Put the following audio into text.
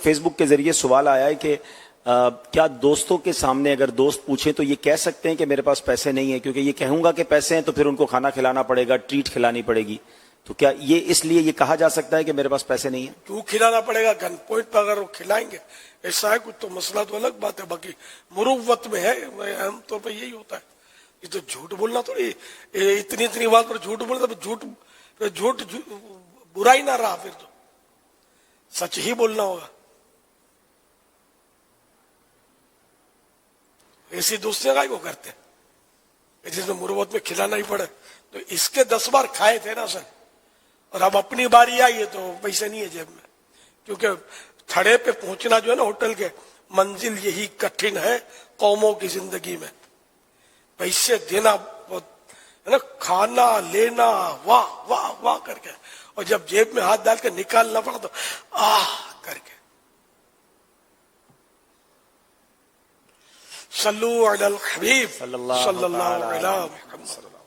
Face بک کے ذریعے سوال آیا ہے کہ کیا دوستوں کے سامنے اگر دوست پوچھیں تو یہ کہہ سکتے ہیں کہ میرے پاس پیسے نہیں ہیں، کیونکہ یہ کہوں گا کہ پیسے ہیں تو پھر ان کو کھانا کھلانا پڑے گا، ٹریٹ کھلانی پڑے گی، تو کیا یہ اس لیے یہ کہا جا سکتا ہے کہ میرے پاس پیسے نہیں ہیں؟ کیوں کھلانا پڑے گا؟ گن پوائنٹ پر اگر وہ کھلائیں گے ایسا ہے کچھ تو مسئلہ تو الگ بات ہے، باقی مروت میں ہے اہم طور پہ یہی ہوتا ہے. یہ تو جھوٹ بولنا تھوڑی، اتنی بات پر جھوٹ بولنا، جھوٹ برائی نہ رہا، پھر تو سچ ہی بولنا ہوگا. ایسی دوستیاں کا وہ کرتے ہیں جس میں مروت میں کھلانا ہی پڑے. تو اس کے 10 بار کھائے تھے نا سر، اور اب اپنی باری آئی ہے تو پیسے نہیں ہے جیب میں، کیونکہ تھڑے پہ پہنچنا جو ہے نا ہوٹل کے، منزل یہی کٹھن ہے قوموں کی زندگی میں. پیسے دینا ہے نا، کھانا لینا واہ واہ واہ کر کے، اور جب جیب میں ہاتھ ڈال کے نکالنا پڑا تو آہ کر کے. صلو علی الحبیب صلی اللہ علیہ وسلم.